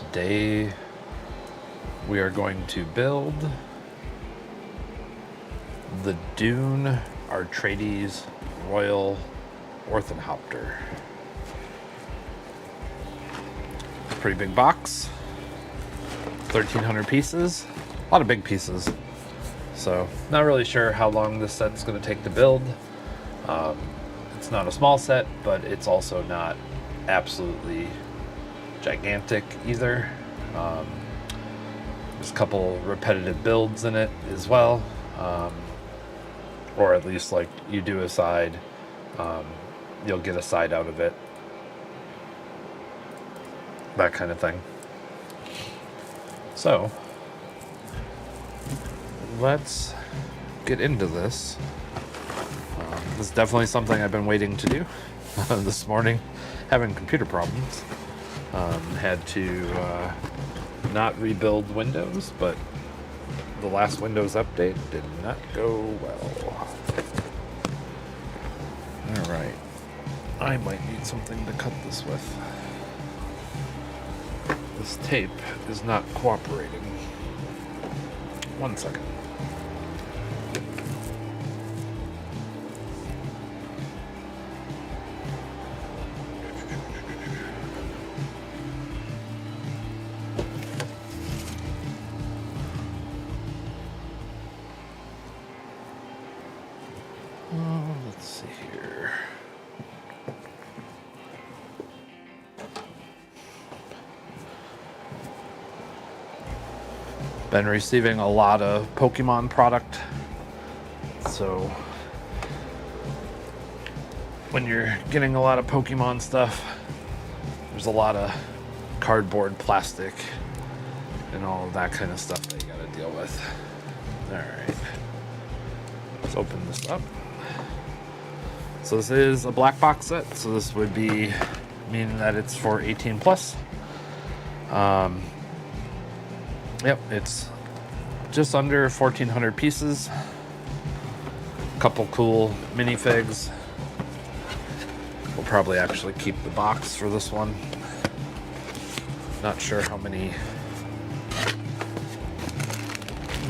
Today we are going to build the Dune Atreides Royal Ornithopter. Pretty big box, 1,300 pieces, a lot of big pieces. So not really sure how long this set's going to take to build. It's not a small set, but it's also not absolutely gigantic either. There's a couple repetitive builds in it as well, or at least like you do a side, you'll get a side out of it, that kind of thing. So let's get into this. This is definitely something I've been waiting to do. This morning, having computer problems, had to not rebuild Windows, but the last Windows update did not go well. Alright, I might need something to cut this with. This tape is not cooperating. 1 second. Let's see here. Been receiving a lot of Pokemon product, so when you're getting a lot of Pokemon stuff, there's a lot of cardboard, plastic, and all of that kind of stuff that you gotta deal with. Alright, let's open this up. So this is a black box set, so this would be meaning that it's for 18 plus. Yep, it's just under 1,400 pieces. A couple cool minifigs. We'll probably actually keep the box for this one. Not sure how many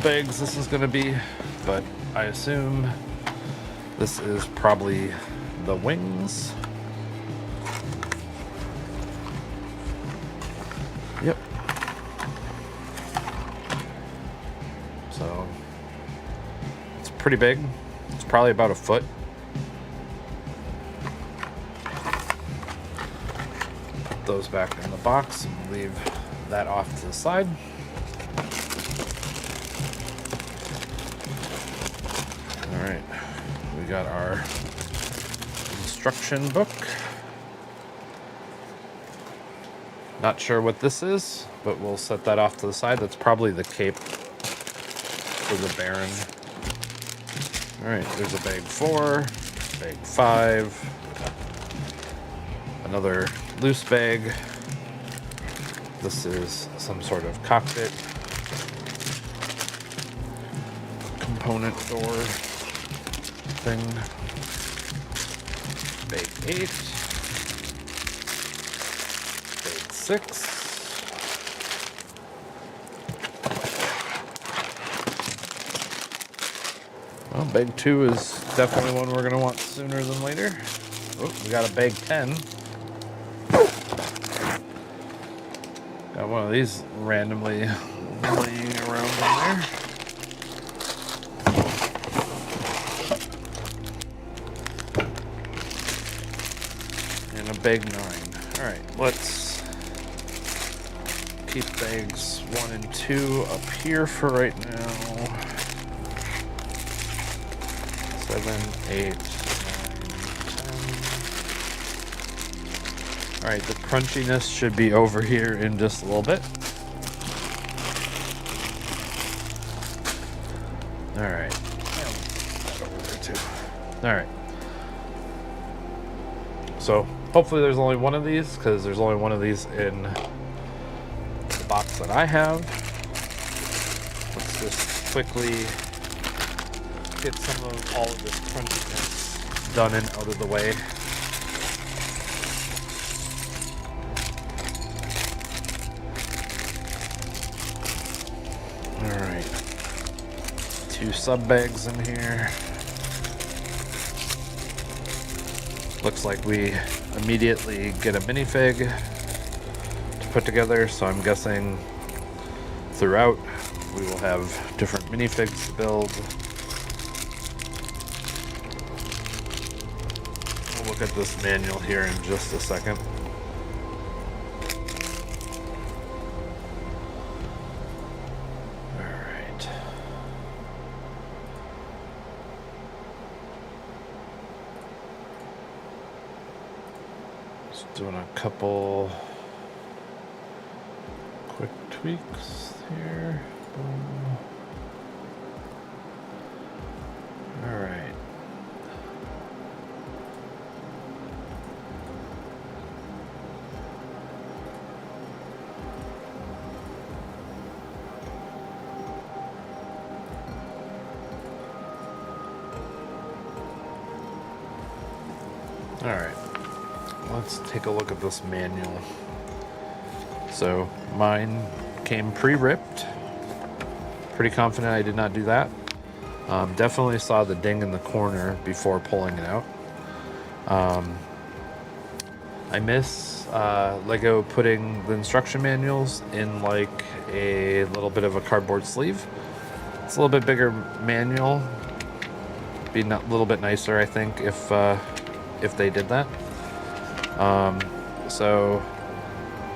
bags this is going to be, but I assume this is probably the wings. Yep. So it's pretty big. It's probably about a foot. Put those back in the box and leave that off to the side. All right. We got our instruction book. Not sure what this is, but we'll set that off to the side. That's probably the cape for the Baron. All right, there's a bag 4, bag 5, another loose bag. This is some sort of cockpit component door thing. Bag 8, bag 6, well, bag 2 is definitely one we're going to want sooner than later. Oh, we got a bag 10. Got one of these randomly laying around in there. Bag 9. Alright, let's keep bags 1 and 2 up here for right now. 7, 8, 9, 10. Alright, the crunchiness should be over here in just a little bit. Alright. Over there too. Alright. So hopefully there's only one of these, because there's only one of these in the box that I have. Let's just quickly get some of all of this crunchiness done and out of the way. 2 sub bags in here. Looks like we immediately get a minifig to put together, so I'm guessing throughout we will have different minifigs to build. We'll look at this manual here in just a second. Alright. Just doing a couple quick tweaks here. Boom. All right. All right. Let's take a look at this manual. So mine came pre-ripped. Pretty confident I did not do that. Definitely saw the ding in the corner before pulling it out. I miss Lego putting the instruction manuals in like a little bit of a cardboard sleeve. It's a little bit bigger manual. Be a little bit nicer, I think, if they did that. So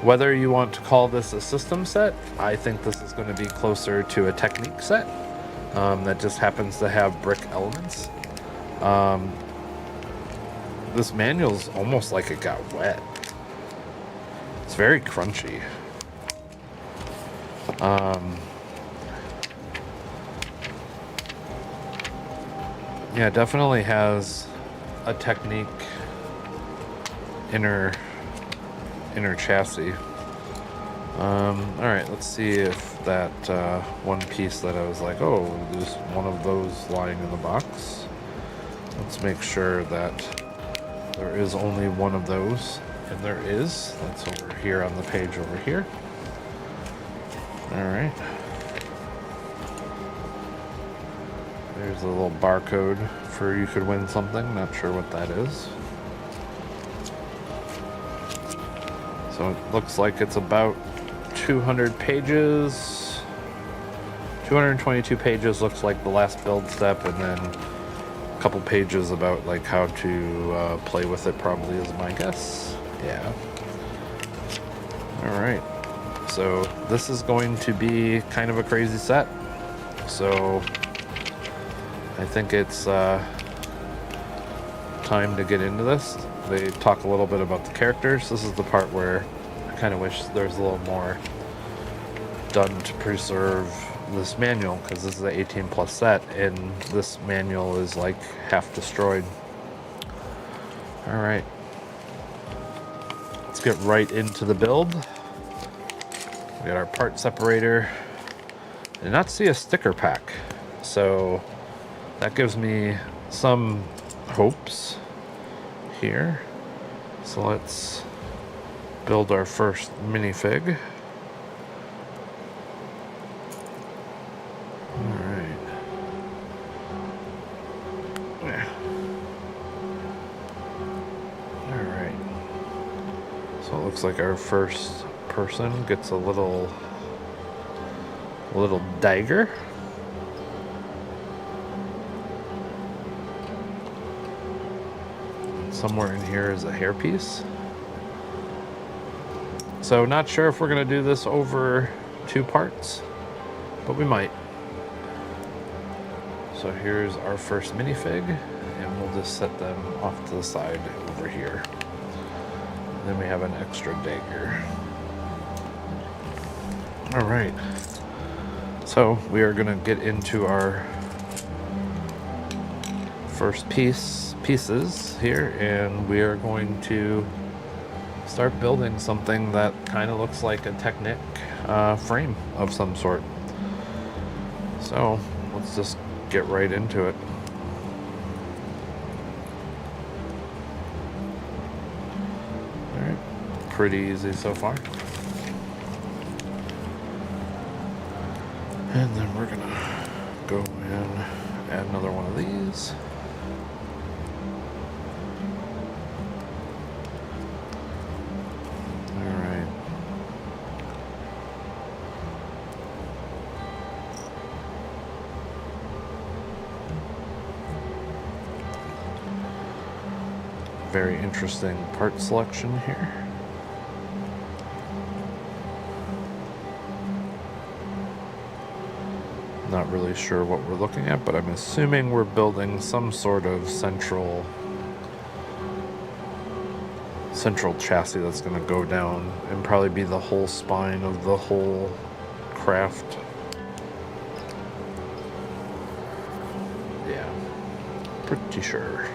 whether you want to call this a system set, I think this is going to be closer to a technique set that just happens to have brick elements. This manual's almost like it got wet. It's very crunchy. Yeah, it definitely has a technique inner chassis. All right, let's see if that one piece that I was like, oh, there's one of those lying in the box. Let's make sure that there is only one of those, and there is. That's over here on the page over here. All right. There's a little barcode for you could win something. Not sure what that is. So it looks like it's about 200 pages. 222 pages looks like the last build step, and then a couple pages about like how to play with it, probably is my guess. Yeah. All right. So this is going to be kind of a crazy set. So I think it's time to get into this. They talk a little bit about the characters. This is the part where I kind of wish there's a little more done to preserve this manual, because this is the 18 plus set and this manual is like half destroyed. All right, let's get right into the build. We got our part separator. I did not see a sticker pack, so that gives me some hopes here. So let's build our first minifig. Alright. Alright. So it looks like our first person gets a little dagger. Somewhere in here is a hairpiece. So not sure if we're gonna do this over 2 parts, but we might. So here's our first minifig, and we'll just set them off to the side over here. And then we have an extra dagger. All right. So we are gonna get into our first pieces here, and we are going to start building something that kind of looks like a Technic frame of some sort. So let's just get right into it. All right, pretty easy so far. And then we're gonna go in add another one of these. All right. Very interesting part selection here. Not really sure what we're looking at, but I'm assuming we're building some sort of central chassis that's going to go down and probably be the whole spine of the whole craft. Yeah, pretty sure.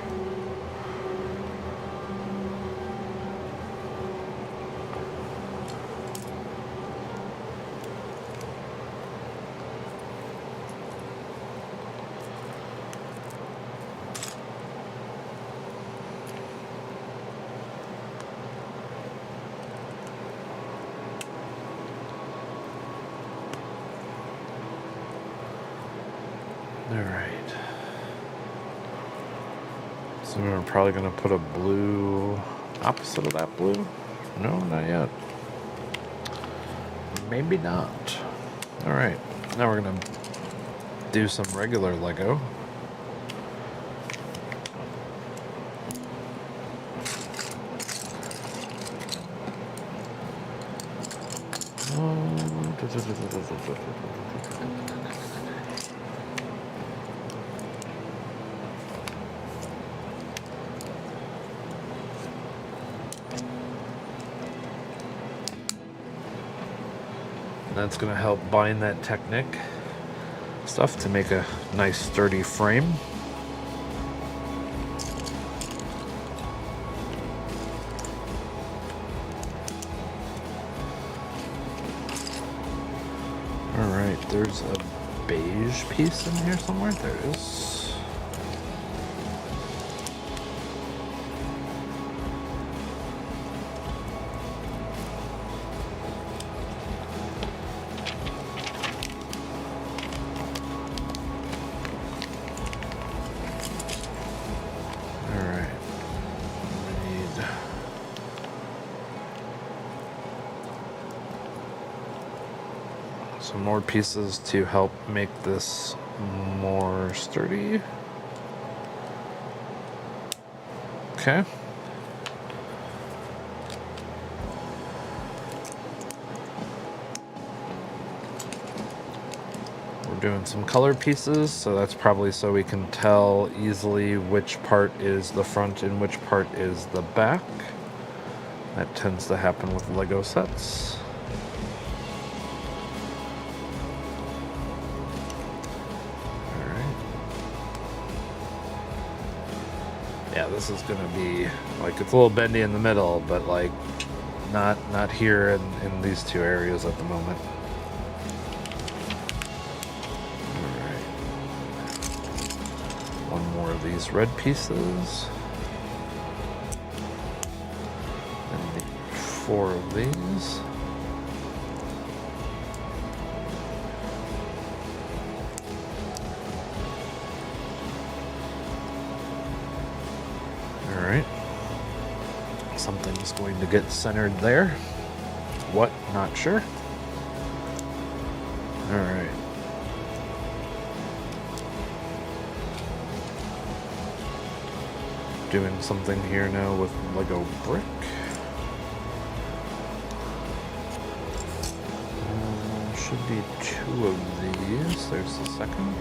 Alright. So we're probably going to put a blue opposite of that blue? No, not yet. Maybe not. Alright. Now we're going to do some regular Lego. That's going to help bind that Technic stuff to make a nice sturdy frame. Alright, there's a beige piece in here somewhere. There it is. Some more pieces to help make this more sturdy. Okay. We're doing some color pieces, so that's probably so we can tell easily which part is the front and which part is the back. That tends to happen with Lego sets. Yeah, this is gonna be like, it's a little bendy in the middle, but like not here in these two areas at the moment. Alright. One more of these red pieces. And 4 of these. Alright. Something's going to get centered there. What? Not sure. Alright. Doing something here now with Lego brick. Should be 2 of these. There's the second.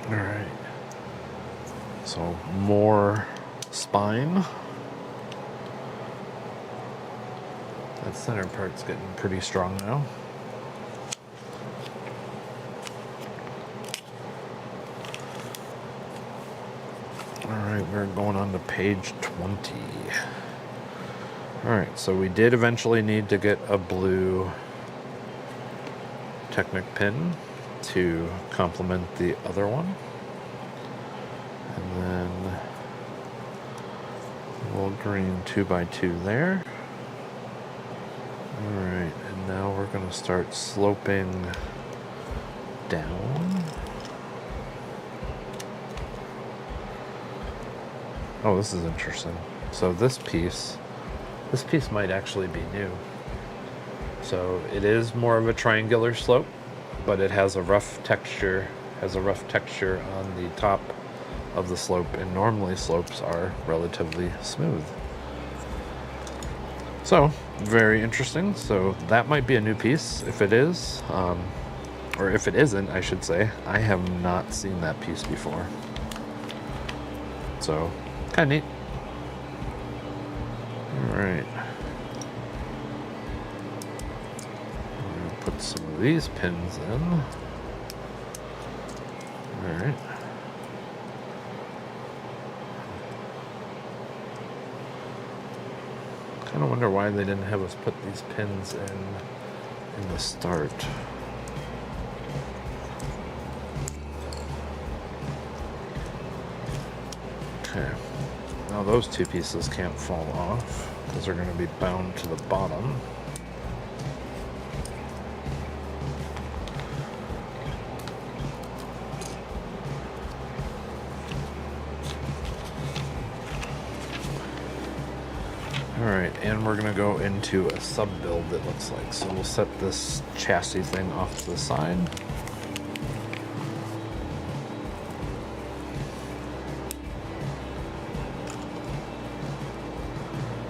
Alright, so more spine. That center part's getting pretty strong now. Alright, we're going on to page 20. Alright, so we did eventually need to get a blue Technic pin to complement the other one. And then little green 2x2 there. Alright, and now we're going to start sloping down. Oh, this is interesting. So this piece might actually be new. So it is more of a triangular slope, but it has a rough texture, on the top of the slope, and normally slopes are relatively smooth. So, very interesting. So that might be a new piece. If it is, or if it isn't, I should say, I have not seen that piece before. So, kind of neat. Alright. I'm going to put some of these pins in. Alright. I don't wonder why they didn't have us put these pins in the start. Okay. Now those two pieces can't fall off because they're going to be bound to the bottom. Alright, and we're going to go into a sub-build, it looks like. So we'll set this chassis thing off to the side.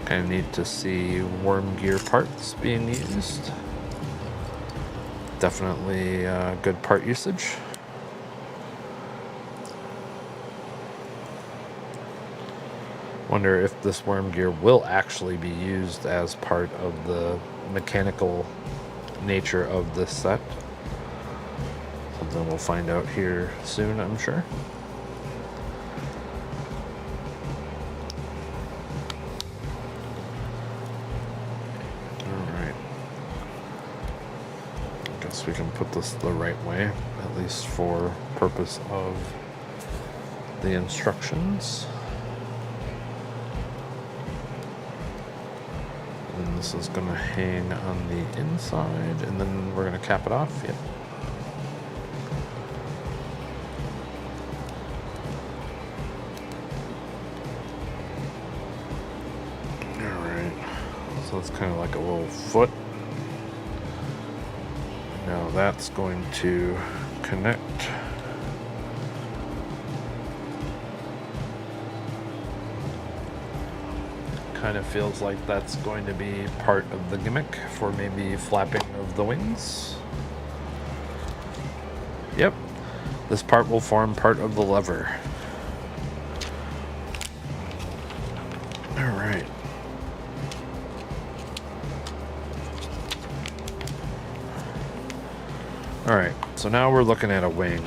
Kind of neat to see worm gear parts being used. Definitely good part usage. Wonder if this worm gear will actually be used as part of the mechanical nature of this set. Something we'll find out here soon, I'm sure. Alright. I guess we can put this the right way, at least for purpose of the instructions. And this is going to hang on the inside, and then we're going to cap it off. Yep. Alright. So it's kind of like a little foot. Now that's going to connect. Kind of feels like that's going to be part of the gimmick for maybe flapping of the wings. Yep, this part will form part of the lever. Alright. Alright, so now we're looking at a wing.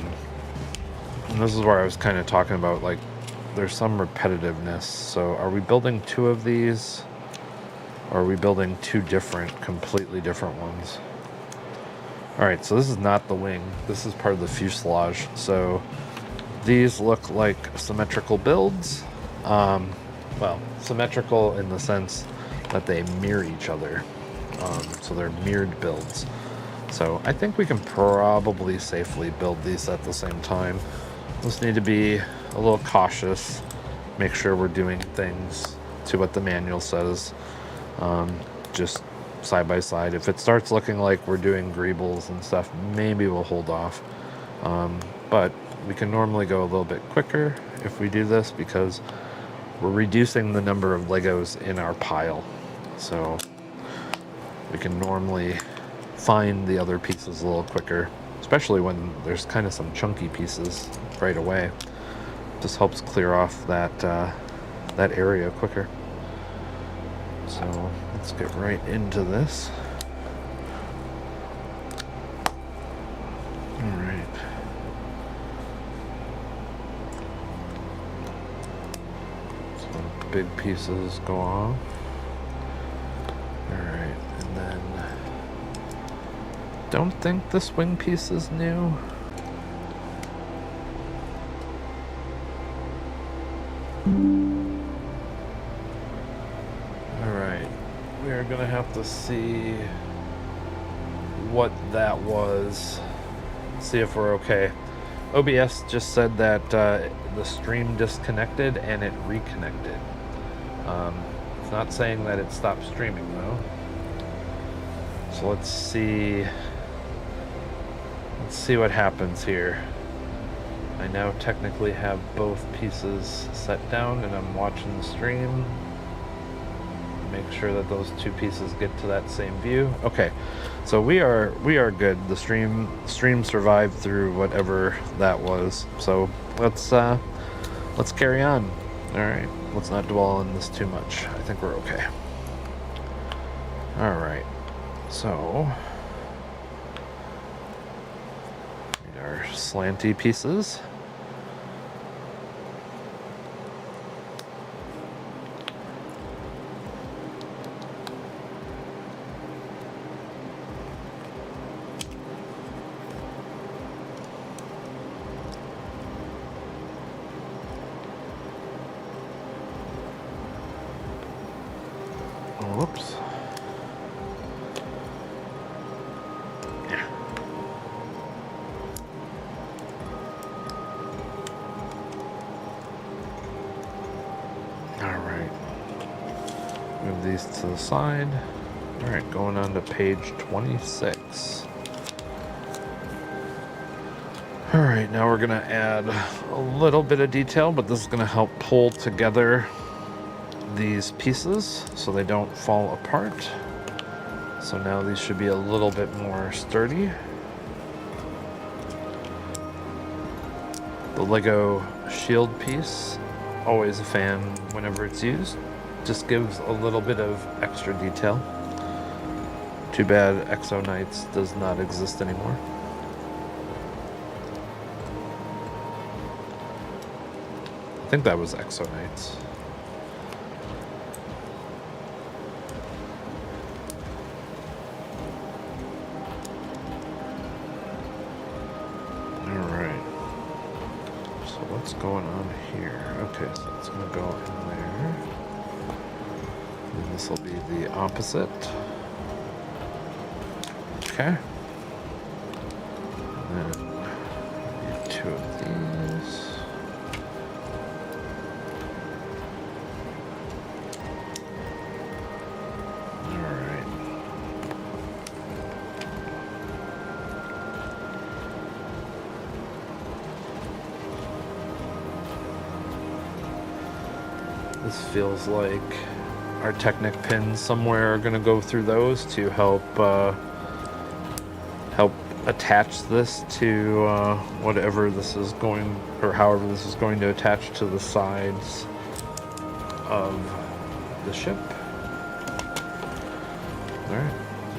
And this is where I was kind of talking about, like, there's some repetitiveness. So are we building two of these, or are we building two completely different ones? Alright, so this is not the wing. This is part of the fuselage. So these look like symmetrical builds. Well, symmetrical in the sense that they mirror each other. So they're mirrored builds. So I think we can probably safely build these at the same time. Just need to be a little cautious, make sure we're doing things to what the manual says, just side by side. If it starts looking like we're doing greebles and stuff, maybe we'll hold off, but we can normally go a little bit quicker if we do this because we're reducing the number of Legos in our pile, so we can normally find the other pieces a little quicker, especially when there's kind of some chunky pieces right away. Just helps clear off that that area quicker. So let's get right into this. All right. So big pieces go off. All right, and then don't think this wing piece is new. gonna have to see what that was. See if we're okay. OBS just said that the stream disconnected and it reconnected. It's not saying that it stopped streaming though. So let's see what happens here. I now technically have both pieces set down and I'm watching the stream. Make sure that those two pieces get to that same view. Okay, so we are good. The stream survived through whatever that was. So let's carry on. All right, let's not dwell on this too much. I think we're okay. All right, so our slanty pieces. Whoops. Yeah. All right. Move these to the side. All right, going on to page 26. All right, now we're gonna add a little bit of detail, but this is gonna help pull together these pieces so they don't fall apart. So now these should be a little bit more sturdy. The Lego shield piece, always a fan whenever it's used. Just gives a little bit of extra detail. Too bad Exo Knights does not exist anymore. I think that was Exo Knights. What's going on here? Okay, so it's going to go in there. And this will be the opposite. Okay. And then need two of these. This feels like our Technic pins somewhere are going to go through those to help attach this to whatever this is going, or however this is going to attach to the sides of the ship. Alright,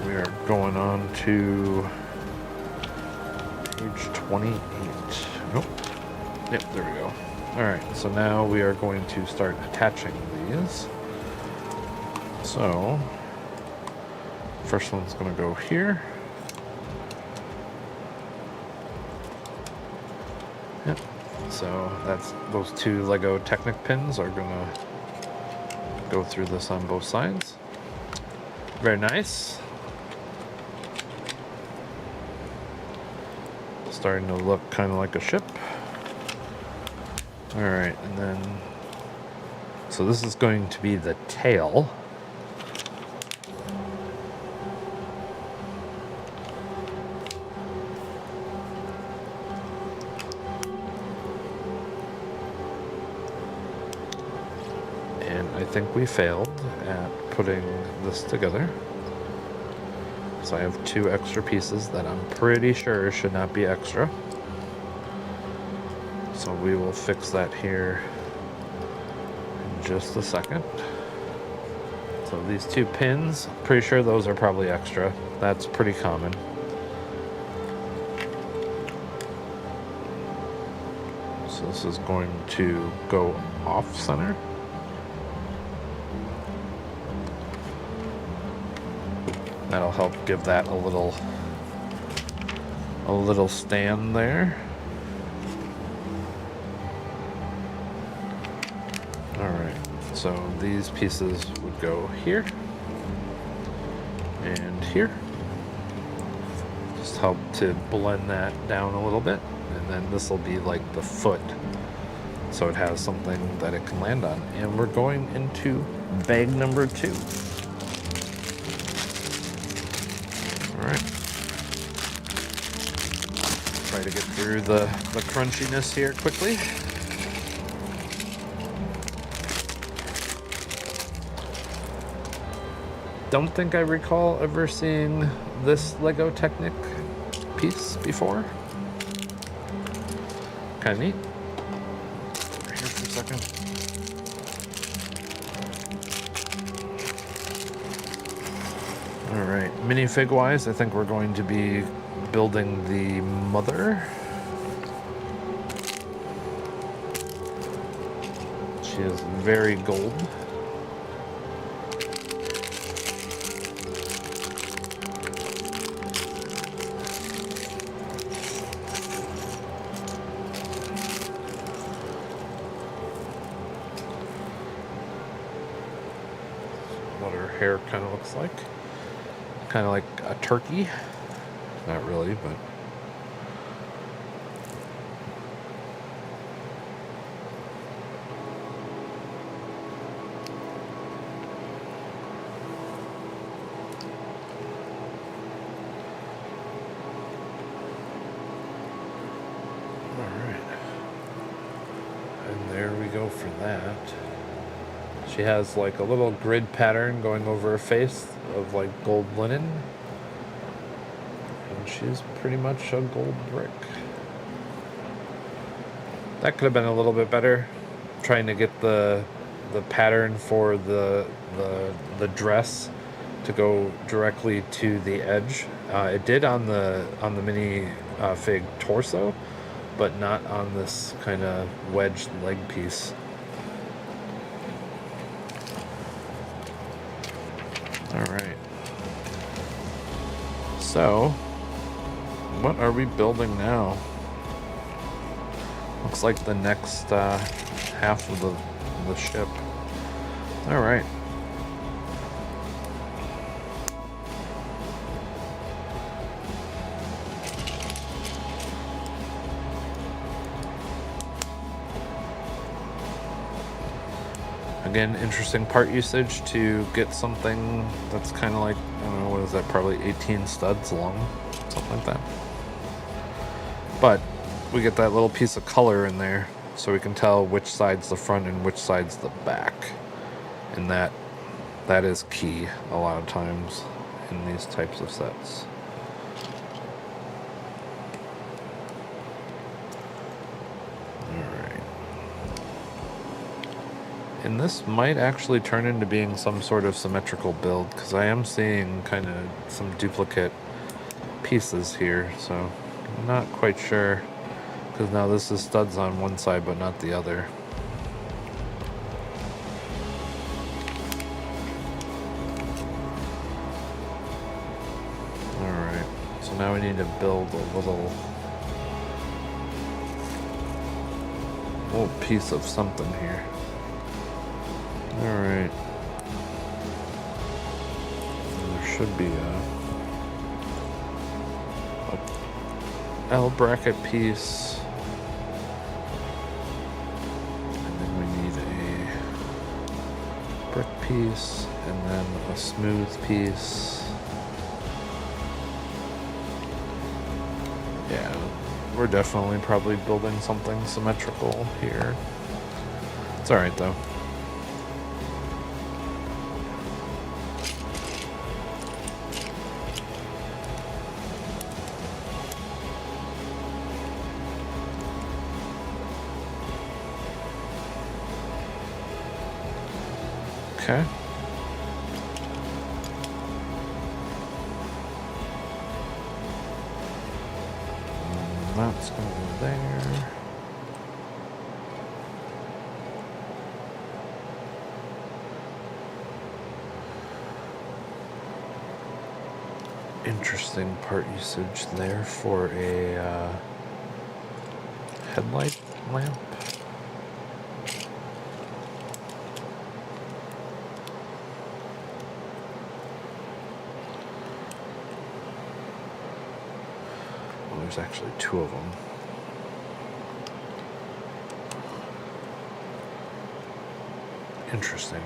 we are going on to page 28. Nope. Yep, there we go. Alright, so now we are going to start attaching these. So, first one's going to go here. Yep, so that's those two Lego Technic pins are going to go through this on both sides. Very nice. Starting to look kind of like a ship. Alright, and then, so this is going to be the tail. And I think we failed at putting this together. So I have two extra pieces that I'm pretty sure should not be extra. So we will fix that here in just a second. So these two pins, pretty sure those are probably extra. That's pretty common. So this is going to go off center. That'll help give that a little stand there. Alright, so these pieces would go here. and here. Just help to blend that down a little bit, and then this will be like the foot, so it has something that it can land on. And we're going into bag number 2. All right. Try to get through the crunchiness here quickly. Don't think I recall ever seeing this Lego Technic piece before. Kind of neat. Over here for a second. All right, minifig wise, I think we're going to be building the mother. She is very gold. What her hair kind of looks like. Kind of like a turkey. Not really, but... Alright. And there we go for that. She has like a little grid pattern going over her face of like gold linen. And she's pretty much a gold brick. That could have been a little bit better. Trying to get the pattern for the dress to go directly to the edge. It did on the mini fig torso, but not on this kind of wedged leg piece. Alright. So, what are we building now? Looks like the next half of the ship. Alright. Again, interesting part usage to get something that's kind of like, I don't know, what is that, probably 18 studs long, something like that. But we get that little piece of color in there, so we can tell which side's the front and which side's the back. And that is key a lot of times in these types of sets. And this might actually turn into being some sort of symmetrical build, because I am seeing kind of some duplicate pieces here, so I'm not quite sure, because now this is studs on one side but not the other. Alright, so now we need to build a little piece of something here. Alright. There should be a L bracket piece. And then we need a brick piece and then a smooth piece. Yeah, we're definitely probably building something symmetrical here. It's alright though. Okay. And that's going to go there. Interesting part usage there for a headlight lamp. there's actually two of them. Interesting.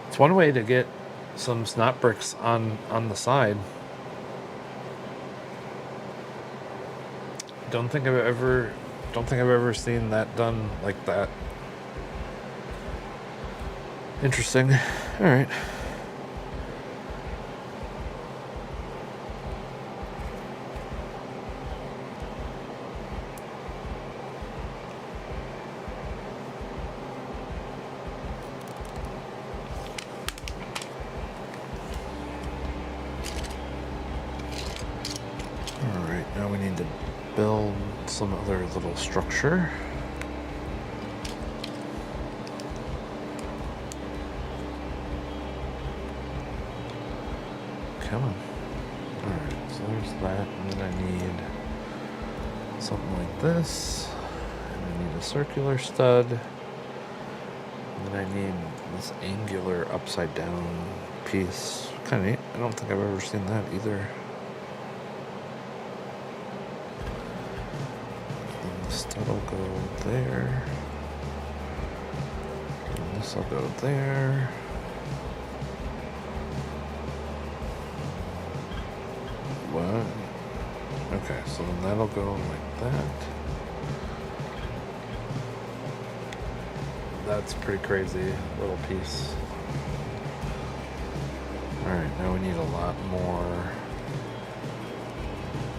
It's one way to get some snot bricks on the side. Don't think I've ever seen that done like that. Interesting. All right. Now we need to build some other little structure. Come on. Alright, so there's that, and then I need something like this. And I need a circular stud. And then I need this angular upside down piece. Kind of neat. I don't think I've ever seen that either. That'll go there. And this will go there. What? Okay, so then that'll go like that. That's pretty crazy little piece. Alright, now we need a lot more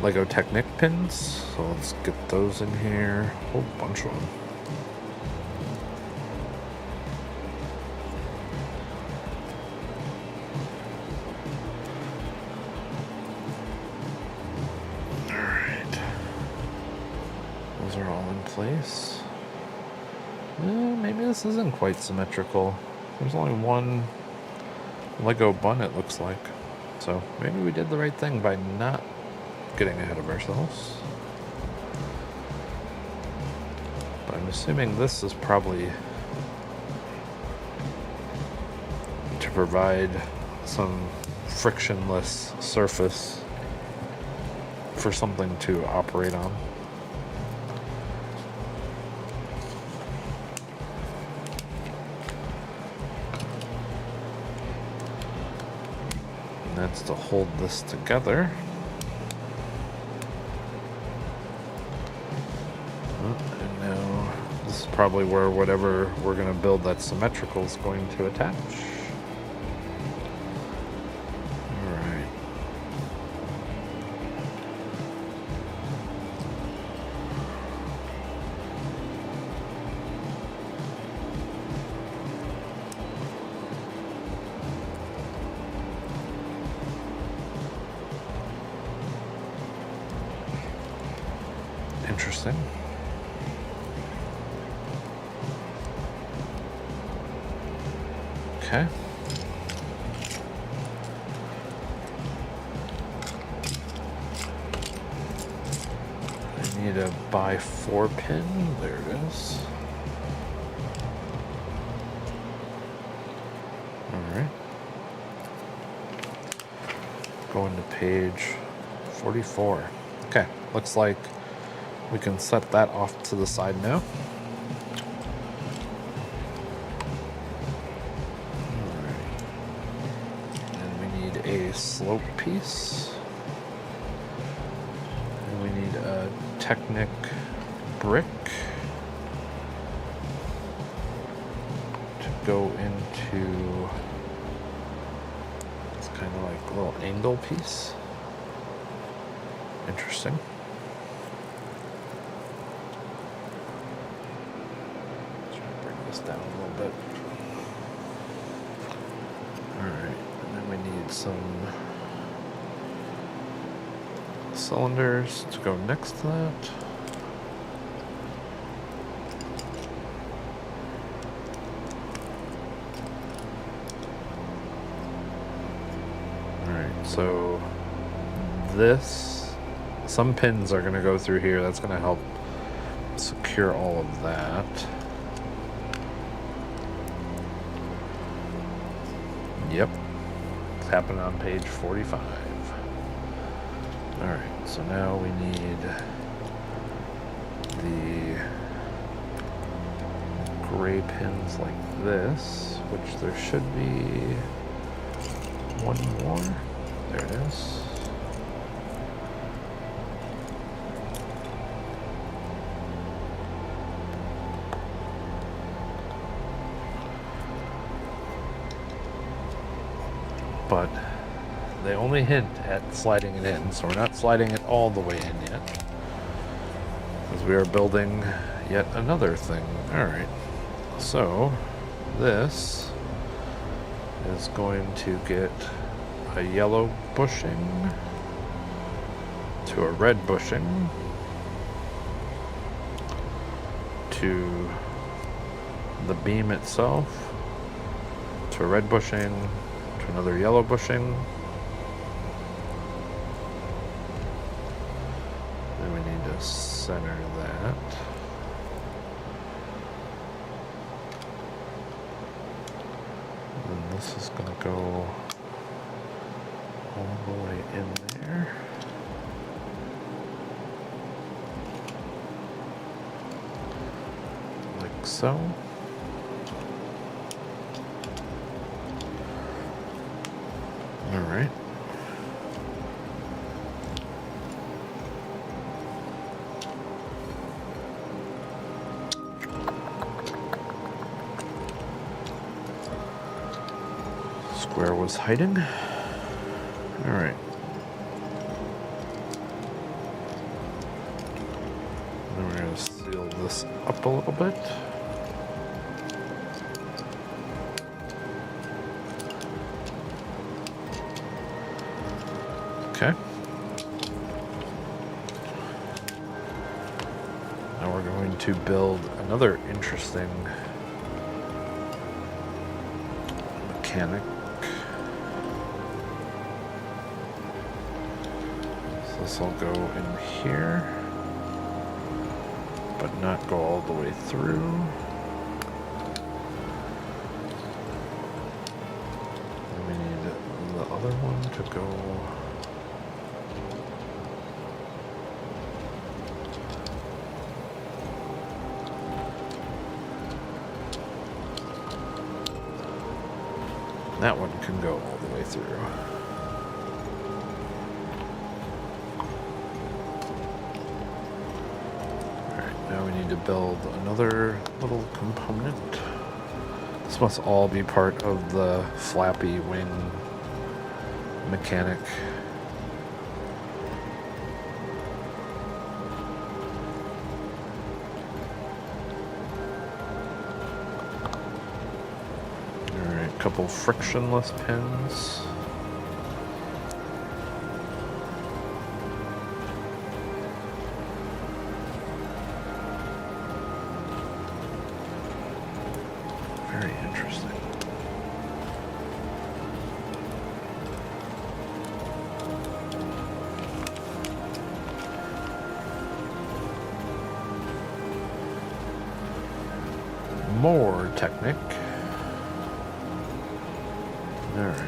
Lego Technic pins, so let's get those in here. A whole bunch of them. Alright. Those are all in place. Maybe this isn't quite symmetrical. There's only one Lego bun, it looks like. So maybe we did the right thing by not getting ahead of ourselves. But I'm assuming this is probably to provide some frictionless surface for something to operate on. And that's to hold this together. And now this is probably where whatever we're going to build that's symmetrical is going to attach. Alright. Interesting. Okay. I need a by 4 pin. There it is. Alright. Going to page 44. Okay, looks like we can set that off to the side now. A slope piece, and we need a Technic brick to go into. It's kind of like a little angle piece. Interesting. Try to bring this down a little bit. All right. We need some cylinders to go next to that. Alright, so some pins are going to go through here. That's going to help secure all of that. Yep. Happened on page 45. Alright, so now we need the gray pins like this, which there should be one more. There it is. But they only hint at sliding it in, so we're not sliding it all the way in yet, because we are building yet another thing. Alright, so this is going to get a yellow bushing to a red bushing to the beam itself to a red bushing to another yellow bushing. Then we need to center that. And this is going to go all the way in there. Like so. All right. Square was hiding. All right. Then we're going to seal this up a little bit. Okay. Now we're going to build another interesting mechanic. So this will go in here, but not go all the way through. And we need the other one to go that one can go all the way through. Alright, now we need to build another little component. This must all be part of the flappy wing mechanic. Couple frictionless pins. Very interesting. More Technic. Alright.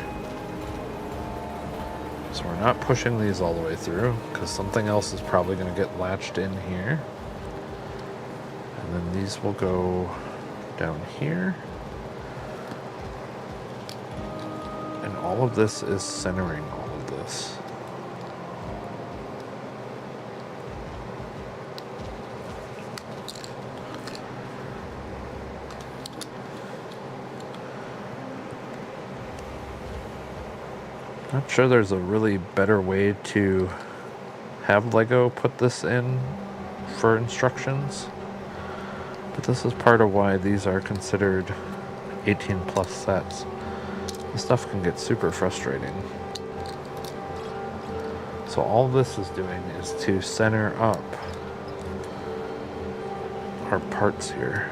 So we're not pushing these all the way through, because something else is probably going to get latched in here. And then these will go down here. And all of this is centering all of this. Not sure there's a really better way to have Lego put this in for instructions, but this is part of why these are considered 18 plus sets. This stuff can get super frustrating. So all this is doing is to center up our parts here.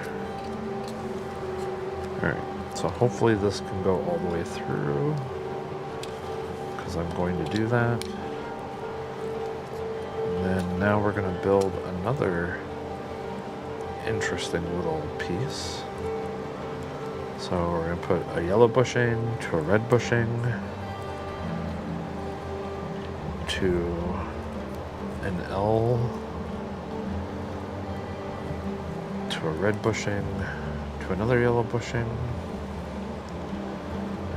Alright, so hopefully this can go all the way through, because I'm going to do that. And then now we're going to build another interesting little piece. So we're going to put a yellow bushing to a red bushing to an L to a red bushing to another yellow bushing.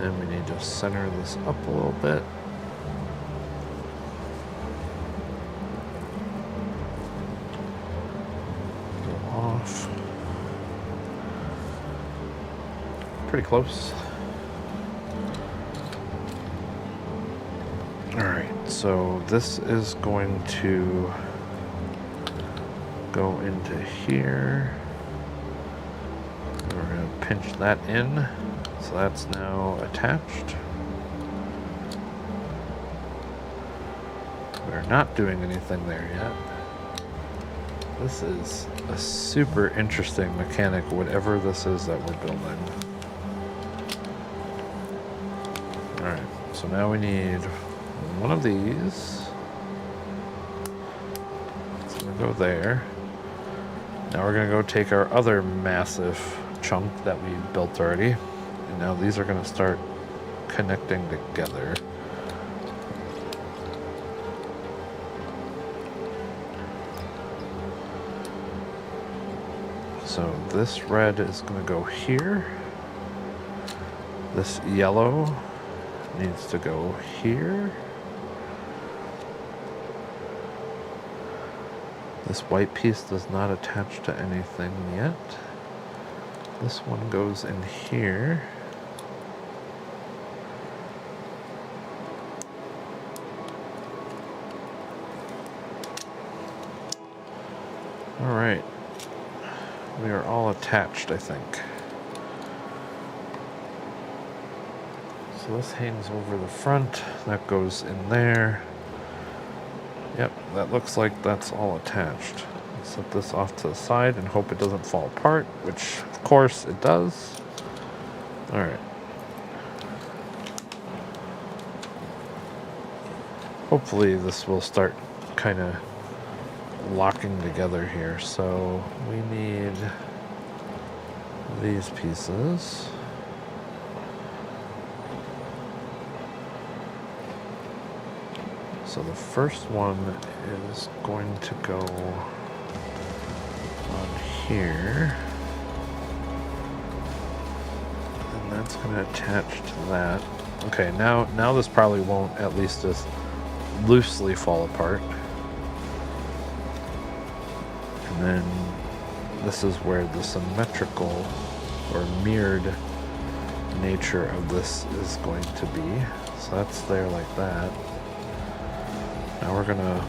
And we need to center this up a little bit. Go off. Pretty close. Alright, so this is going to go into here. We're going to pinch that in. So that's now attached. We're not doing anything there yet. This is a super interesting mechanic, whatever this is that we're building. Alright, so now we need one of these. It's gonna go there. Now we're gonna go take our other massive chunk that we built already. And now these are gonna start connecting together. So this red is gonna go here. This yellow needs to go here. This white piece does not attach to anything yet. This one goes in here. All right. We are all attached, I think. So this hangs over the front. That goes in there. Yep, that looks like that's all attached. Let's set this off to the side and hope it doesn't fall apart, which of course it does. All right. Hopefully this will start kind of locking together here. So we need these pieces. So the first one is going to go on here. And that's going to attach to that. Okay, now this probably won't at least just loosely fall apart. And then this is where the symmetrical or mirrored nature of this is going to be. So that's there like that. Now we're gonna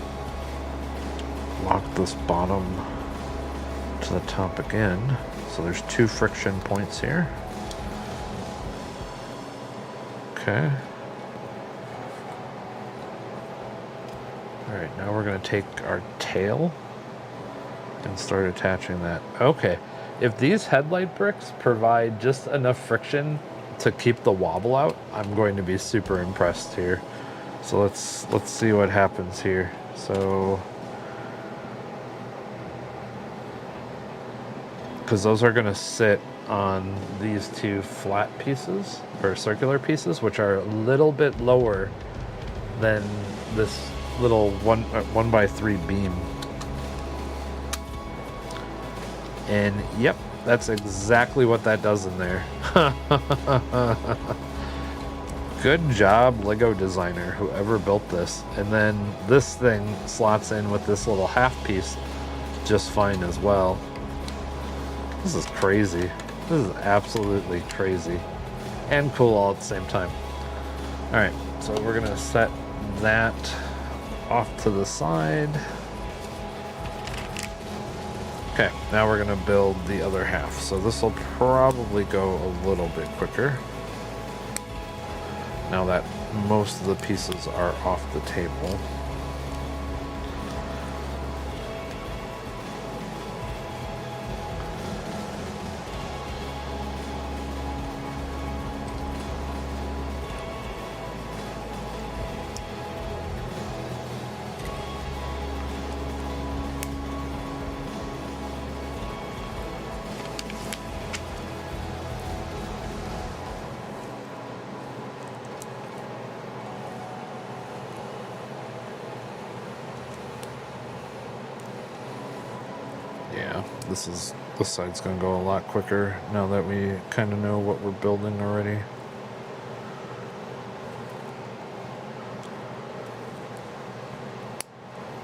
lock this bottom to the top again. So there's 2 friction points here. Okay. All right, now we're gonna take our tail and start attaching that. Okay, if these headlight bricks provide just enough friction to keep the wobble out, I'm going to be super impressed here. So let's see what happens here. So, because those are going to sit on these 2 flat pieces or circular pieces, which are a little bit lower than this little 1x3 beam. And yep, that's exactly what that does in there. Good job, Lego designer, whoever built this. And then this thing slots in with this little half piece just fine as well. This is crazy. This is absolutely crazy. And cool all at the same time. All right, so we're gonna set that off to the side. Okay, now we're gonna build the other half. So this will probably go a little bit quicker. Now that most of the pieces are off the table. Yeah, this side's gonna go a lot quicker now that we kind of know what we're building already.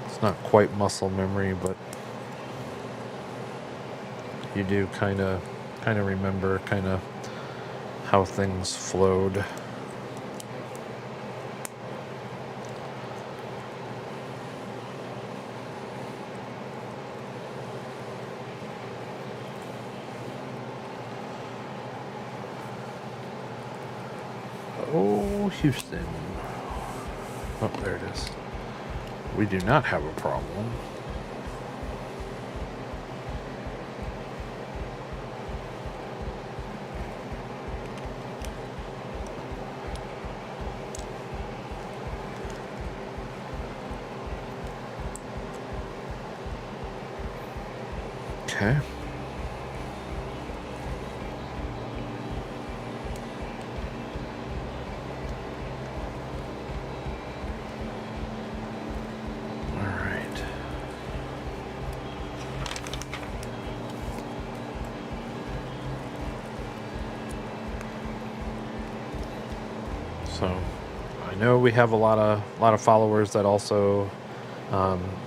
It's not quite muscle memory, but you do kind of remember kind of how things flowed. Oh, Houston. Oh, there it is. We do not have a problem. Okay. So I know we have a lot of followers that also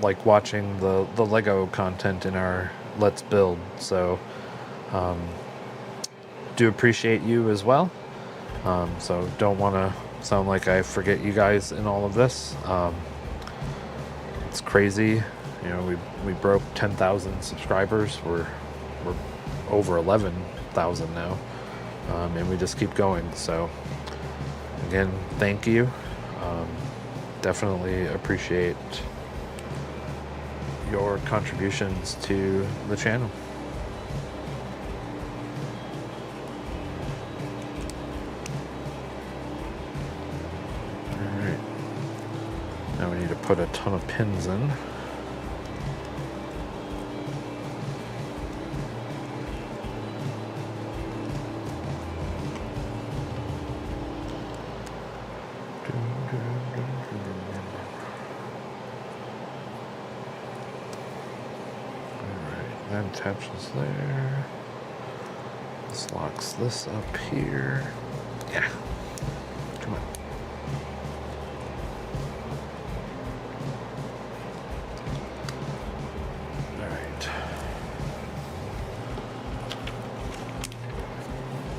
like watching the Lego content in our Let's Build. So do appreciate you as well. So don't want to sound like I forget you guys in all of this. It's crazy. You know, we broke 10,000 subscribers. We're over 11,000 now, and we just keep going. So again, thank you. Definitely appreciate your contributions to the channel. All right. Now we need to put a ton of pins in. That attaches there. This locks this up here. Yeah. Come on. Alright.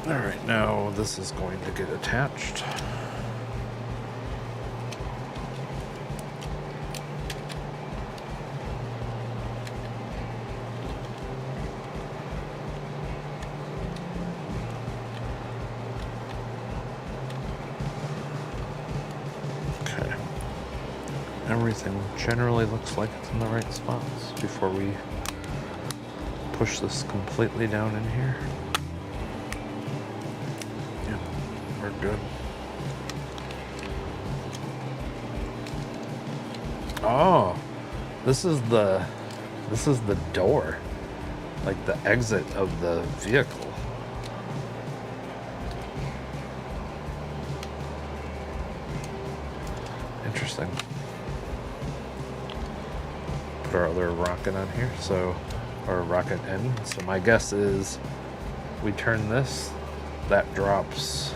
Alright, now this is going to get attached. Everything generally looks like it's in the right spots before we push this completely down in here. Yeah, we're good. Oh, this is the door, like the exit of the vehicle. Interesting. Put our other rocket on here, so our rocket end. So my guess is we turn this, that drops.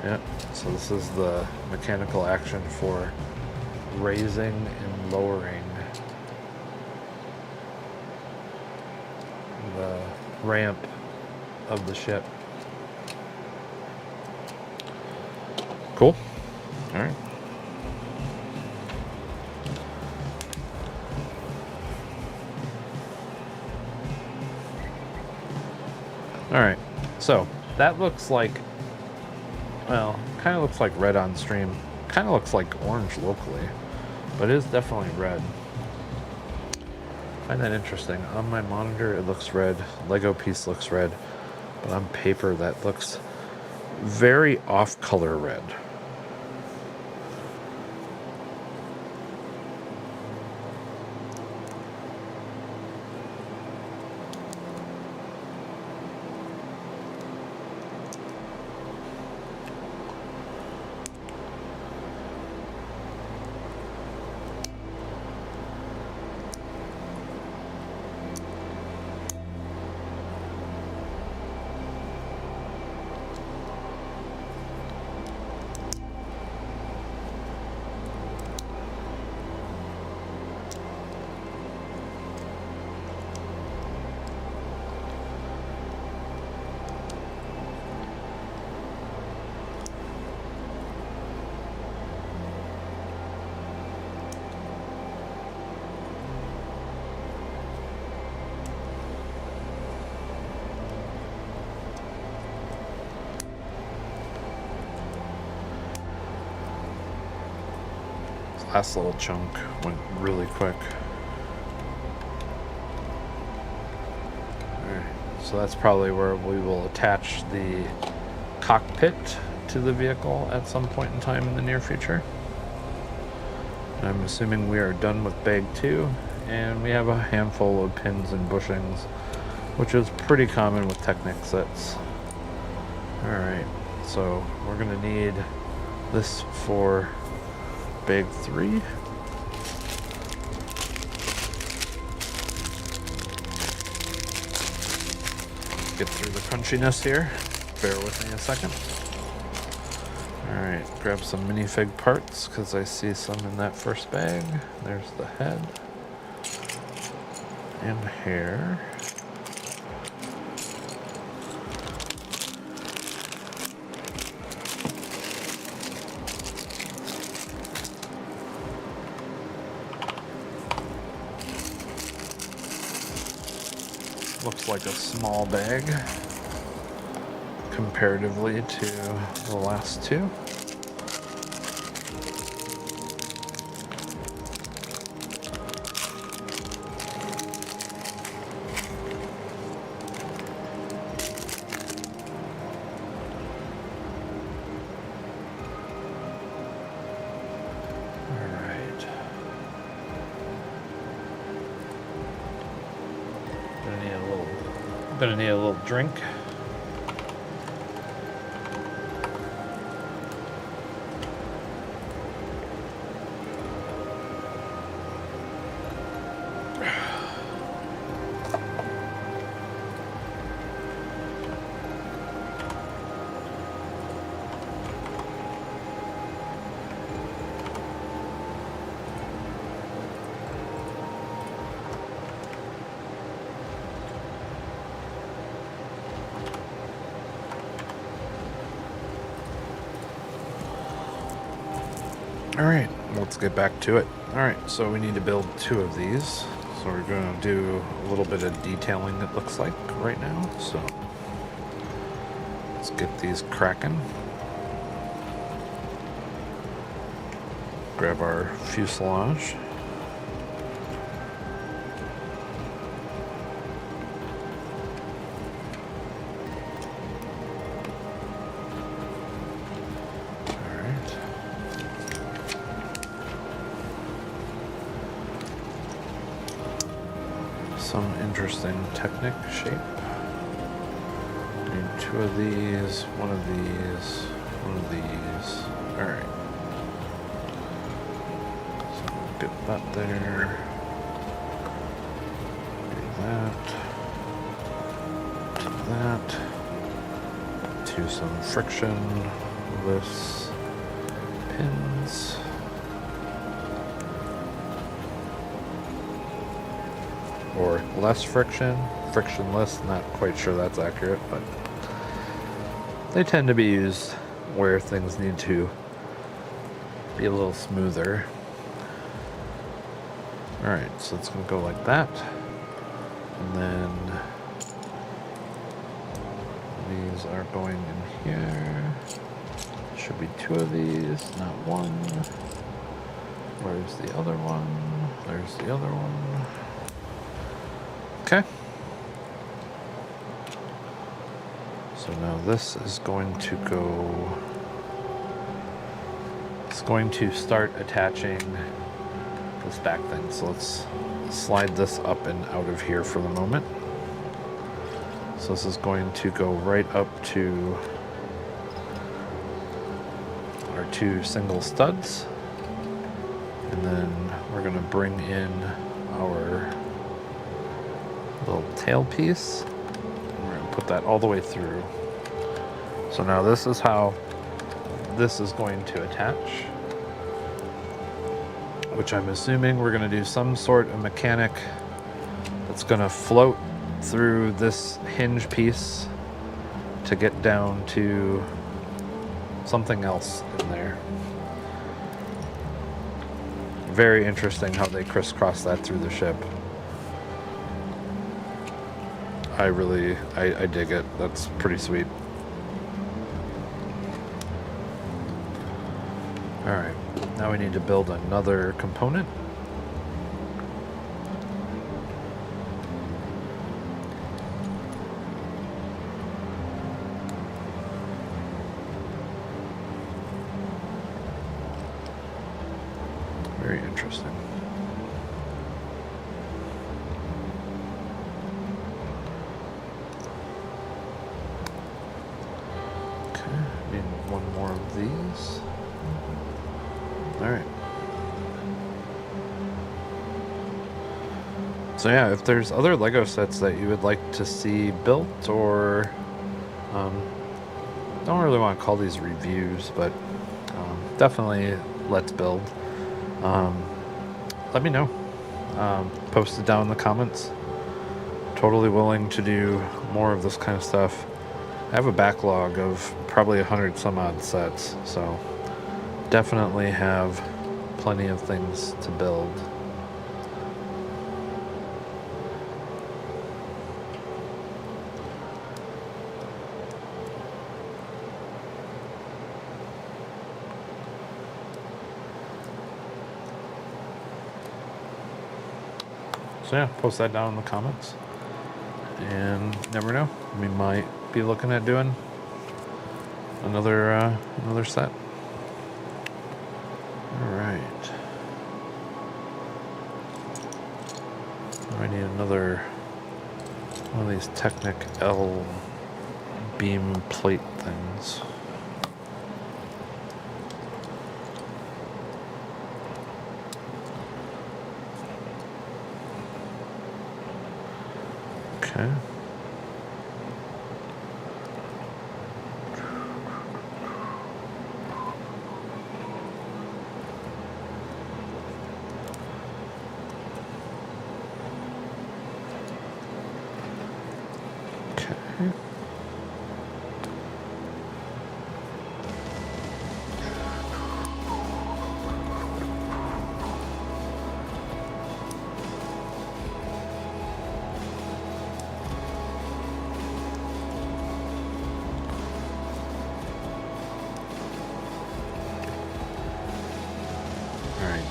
Yeah, so this is the mechanical action for raising and lowering the ramp of the ship. Cool. All right. All right, so that looks like, well, kind of looks like red on stream. Kind of looks like orange locally, but it is definitely red. I find that interesting. On my monitor, it looks red. Lego piece looks red, but on paper, that looks very off-color red. last little chunk went really quick. Alright, so that's probably where we will attach the cockpit to the vehicle at some point in time in the near future. I'm assuming we are done with bag 2, and we have a handful of pins and bushings, which is pretty common with Technic sets. Alright, so we're going to need this for bag 3. Get through the crunchiness here. Bear with me a second. Alright, grab some minifig parts because I see some in that first bag. There's the head and hair. Looks like a small bag comparatively to the last two. Gonna need a little drink. Alright, let's get back to it. Alright, so we need to build 2 of these. So we're going to do a little bit of detailing, it looks like, right now. So let's get these cracking. Grab our fuselage. Some interesting Technic shape. Need 2 of these, 1 of these, 1 of these. Alright. So get that there. Do that. To that. To some frictionless pins. Or less frictionless, not quite sure that's accurate, but they tend to be used where things need to be a little smoother. Alright, so it's going to go like that. And then these are going in here. Should be 2 of these, not 1. Where's the other one? There's the other one. Okay. So now this is going to go, it's going to start attaching this back thing. So let's slide this up and out of here for the moment. So this is going to go right up to our 2 single studs. And then we're going to bring in our little tail piece. We're going to put that all the way through. So now this is how this is going to attach, which I'm assuming we're going to do some sort of mechanic that's going to float through this hinge piece to get down to something else in there. Very interesting how they crisscross that through the ship. I dig it. That's pretty sweet. Alright, now Now we need to build another component. Very interesting. Okay, need one more of these. All right. So yeah, if there's other Lego sets that you would like to see built, or don't really want to call these reviews, but definitely let's build. Let me know. Post it down in the comments. Totally willing to do more of this kind of stuff. I have a backlog of probably 100 some odd sets, so definitely have plenty of things to build. So yeah, post that down in the comments. And never know, we might be looking at doing another set. All right. I need another one of these Technic L beam plate things. Okay.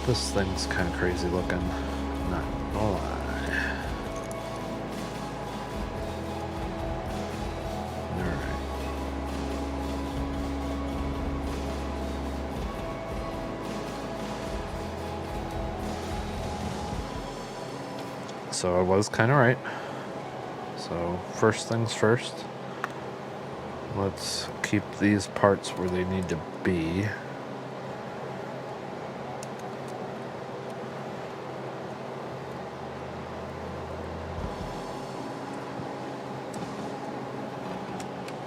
This thing's kind of crazy looking, not gonna lie. Alright. So I was kind of right. So first things first, let's keep these parts where they need to be.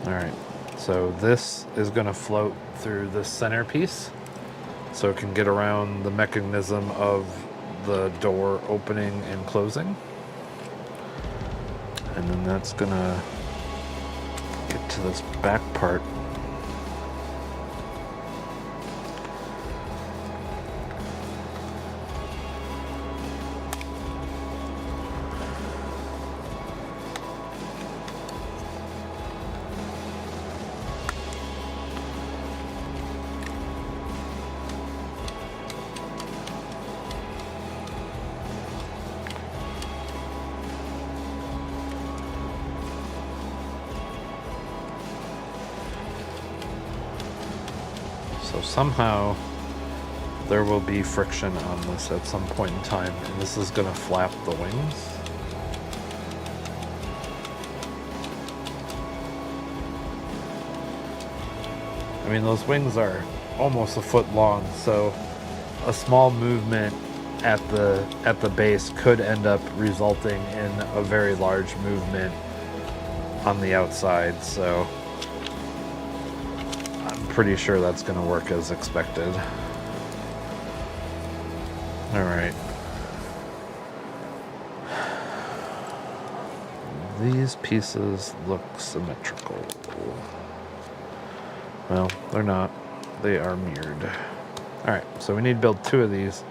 Alright, so this is going to float through this centerpiece so it can get around the mechanism of the door opening and closing. And then that's going to get to this back part. So somehow there will be friction on this at some point in time, and this is going to flap the wings. I mean, those wings are almost a foot long, so a small movement at the base could end up resulting in a very large movement on the outside, so pretty sure that's going to work as expected. All right. These pieces look symmetrical. Well, they're not. They are mirrored. All right, so we need to build two of these,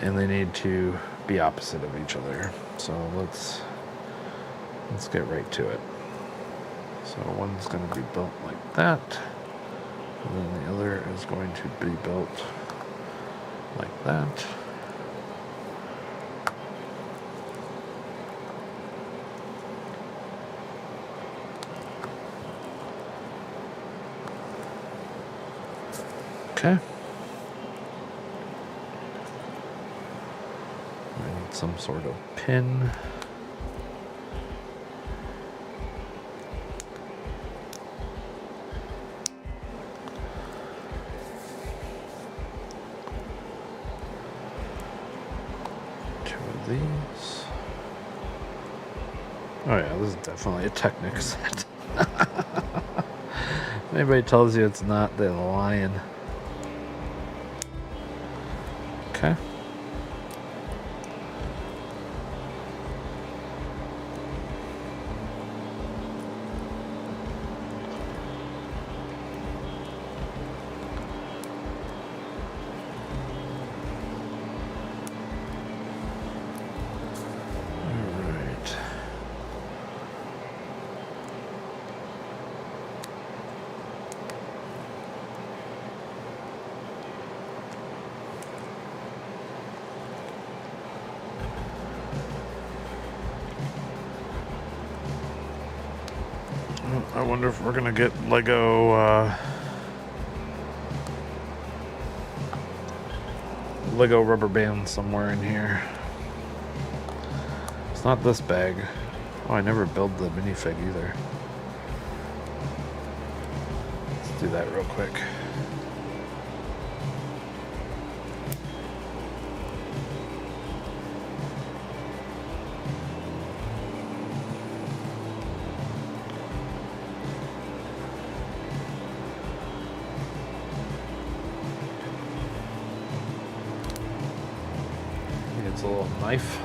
and they need to be opposite of each other. So let's get right to it. So one's going to be built like that. And then the other is going to be built like that. Okay. I need some sort of pin. These. Oh yeah, this is definitely a Technic set. Anybody tells you it's not, they're lying. Okay. I wonder if we're gonna get Lego rubber bands somewhere in here. It's not this bag. Oh, I never build the minifig either. Let's do that real quick. It's a little knife.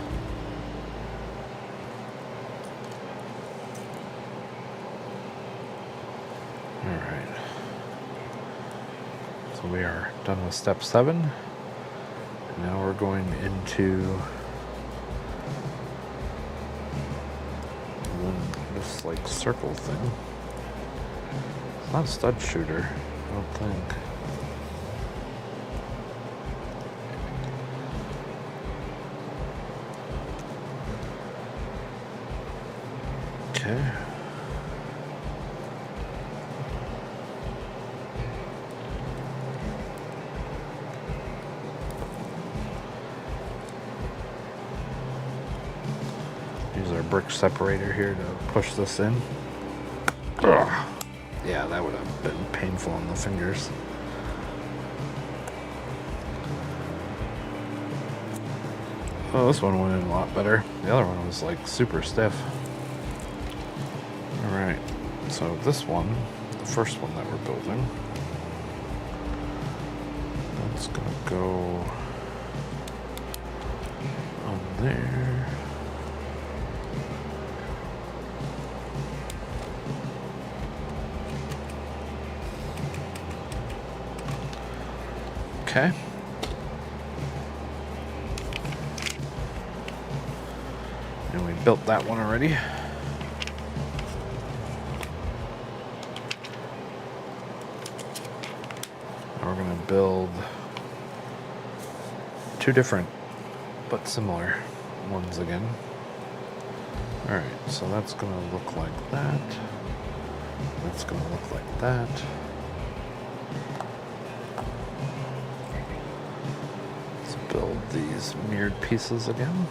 All right. So we are done with step 7. Now we're going into this like circle thing. It's not a stud shooter, I don't think. Okay. Use our brick separator here to push this in. Ugh. Yeah, that would have been painful on the fingers. Oh, this one went in a lot better. The other one was like super stiff. Alright, so this one, the first one that we're building, that's gonna go on there. Okay. And we built that one already. We're going to build 2 different but similar ones again. Alright, so that's going to look like that. That's going to look like that. Let's build these mirrored pieces again.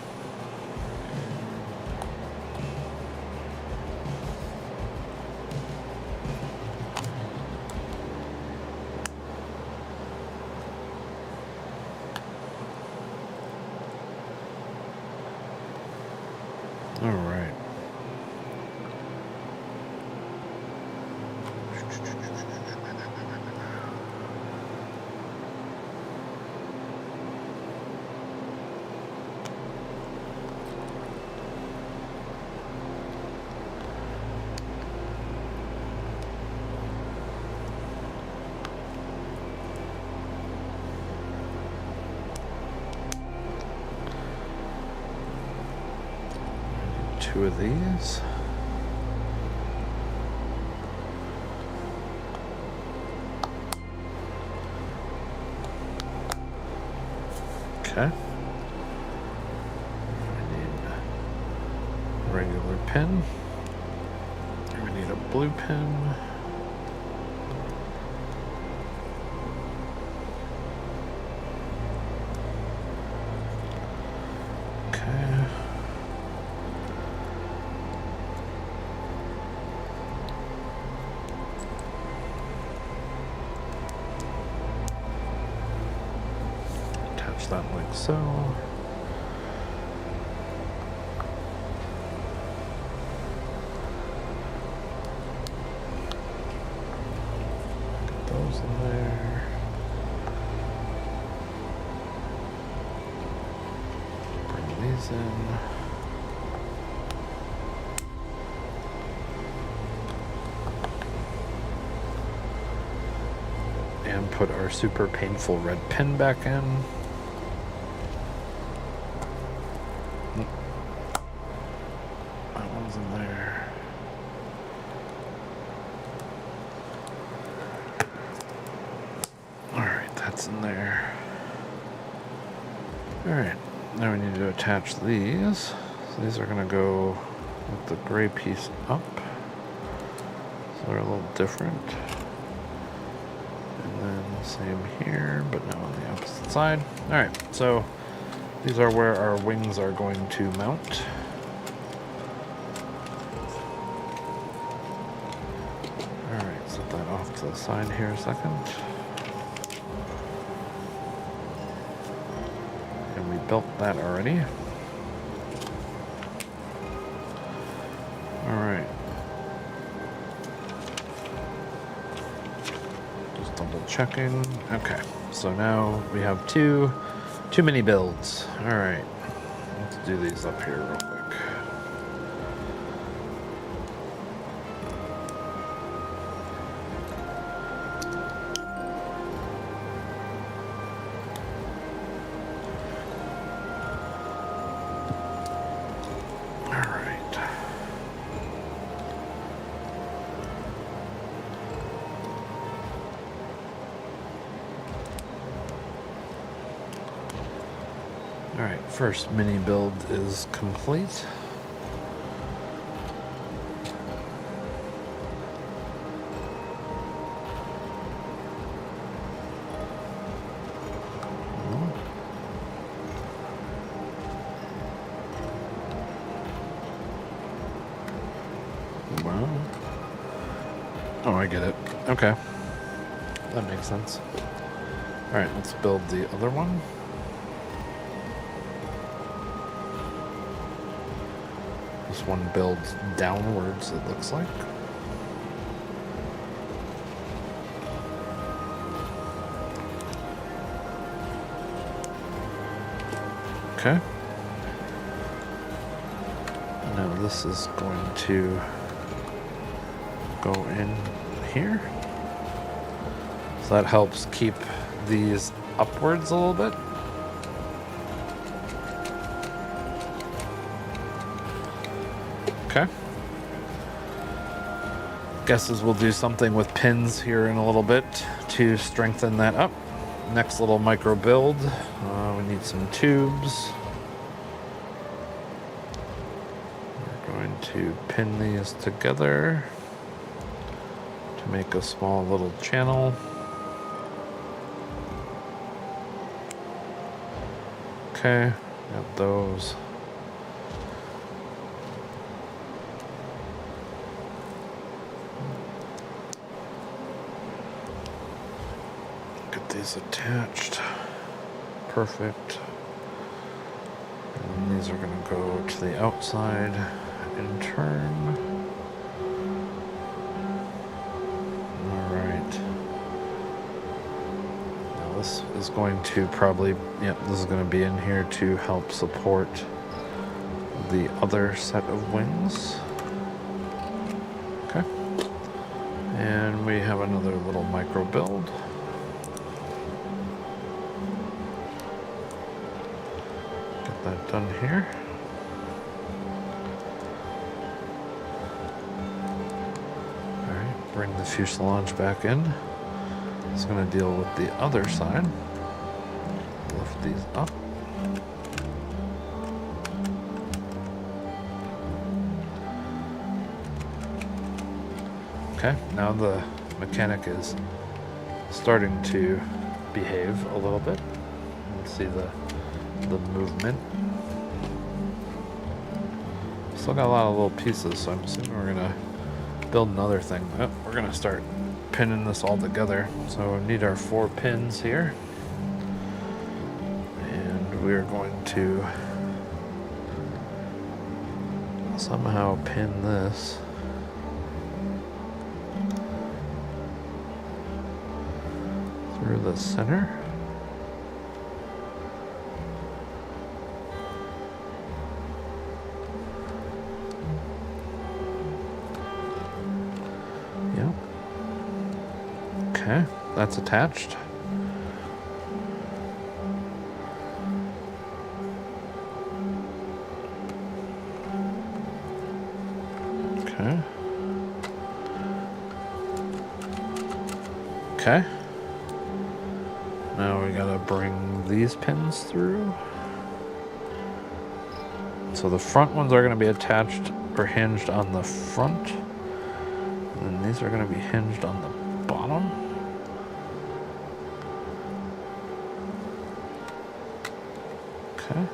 All right. Two of these. Okay. We need a regular pin. We need a blue pin. Okay. Attach that like so. Get those in there. Bring these in. And put our super painful red pin back in. That one's in there. Alright, that's in there. Alright, now we need to attach these. So these are going to go with the gray piece up. So they're a little different. And then same here, but now on the opposite side. Alright, so these are where our wings are going to mount. Alright, set that off to the side here a second. And we built that already. Alright. Just double checking. Okay, so now we have two mini builds. Alright. Let's do these up here real quick. Alright. Alright, first mini build is complete. Wow. Oh, I get it. Okay. That makes sense. Alright, let's build the other one. This one builds downwards, it looks like. Okay. Now this is going to go in here. So that helps keep these upwards a little bit. Okay. Guesses we'll do something with pins here in a little bit to strengthen that up. Next little micro build. We need some tubes. We're going to pin these together to make a small little channel. Okay, got those. Get these attached. Perfect. And these are going to go to the outside in turn. Alright. Now this is going to probably, this is going to be in here to help support the other set of wings. Okay. And we have another little micro build. Get that done here. Alright, bring the fuselage back in. It's going to deal with the other side. Lift these up. Okay, now the mechanic is starting to behave a little bit. You can see the movement. Still got a lot of little pieces, so I'm assuming we're gonna build another thing. Oh, we're gonna start pinning this all together. So we need our 4 pins here. And we're going to somehow pin this through the center. Yep. Okay, that's attached. Okay. Okay. Now we gotta bring these pins through. So the front ones are gonna be attached or hinged on the front. And then these are gonna be hinged on the bottom. Okay.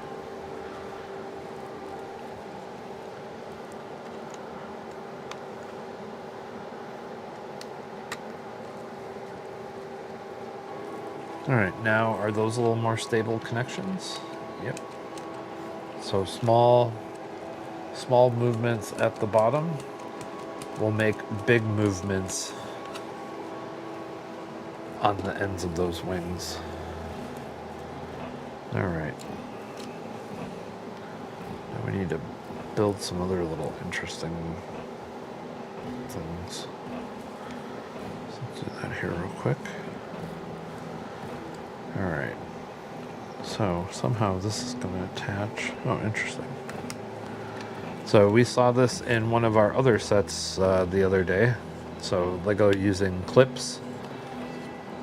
All right, now are those a little more stable connections? Yep. So small movements at the bottom will make big movements on the ends of those wings. All right. Now we need to build some other little interesting things. So let's do that here real quick. All right. So somehow this is going to attach. Oh, interesting. So we saw this in one of our other sets the other day. So Lego using clips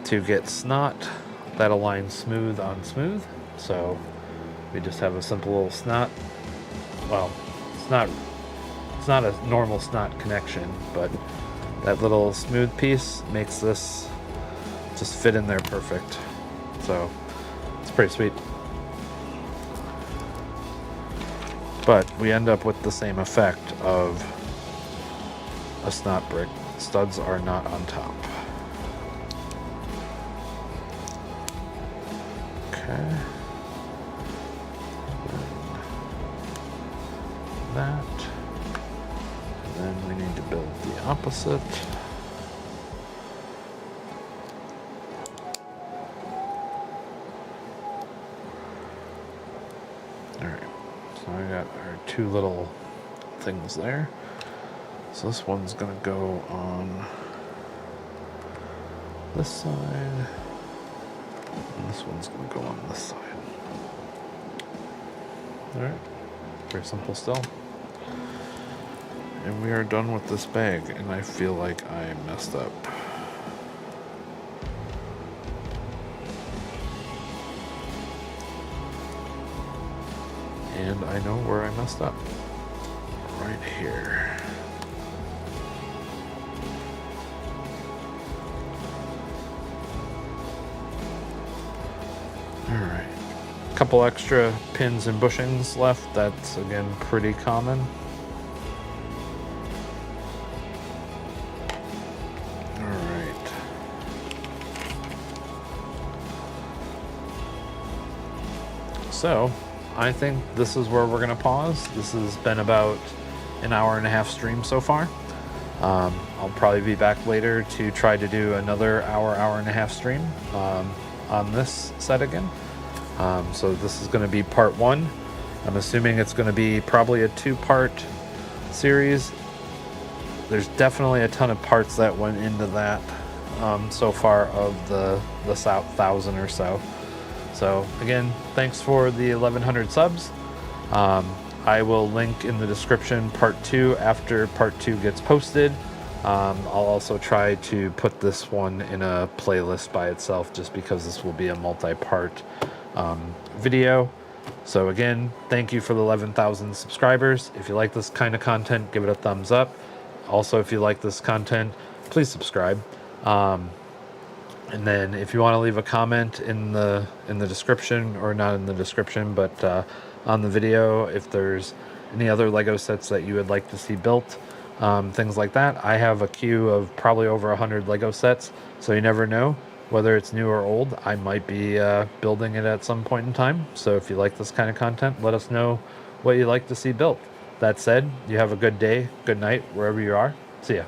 to get snot that aligns smooth on smooth. So we just have a simple little snot. Well, it's not a normal snot connection, but that little smooth piece makes this just fit in there perfect. So it's pretty sweet. But we end up with the same effect of a snot brick. Studs are not on top. Okay. That. And then we need to build the opposite. Alright, so I got our 2 little things there. So this one's gonna go on this side, and this one's gonna go on this side. Alright, very simple still. And we are done with this bag, and I feel like I messed up. And I know where I messed up. Right here. Alright. A couple extra pins and bushings left. That's, again, pretty common. Alright. So, I think this is where we're going to pause. This has been about an hour and a half stream so far. I'll probably be back later to try to do another hour and a half stream on this set again. So this is going to be part 1. I'm assuming it's going to be probably a 2-part series. There's definitely a ton of parts that went into that so far of the 1,000 or so. So again, thanks for the 1,100 subs. I will link in the description part 2 after part 2 gets posted. I'll also try to put this one in a playlist by itself, just because this will be a multi-part video. So again, thank you for the 11,000 subscribers. If you like this kind of content, give it a thumbs up. Also, if you like this content, please subscribe. And then if you want to leave a comment in the description, or not in the description, but on the video, if there's any other Lego sets that you would like to see built, things like that. I have a queue of probably over 100 Lego sets, so you never know whether it's new or old. I might be building it at some point in time. So if you like this kind of content, let us know what you'd like to see built. That said, you have a good day, good night, wherever you are. See ya.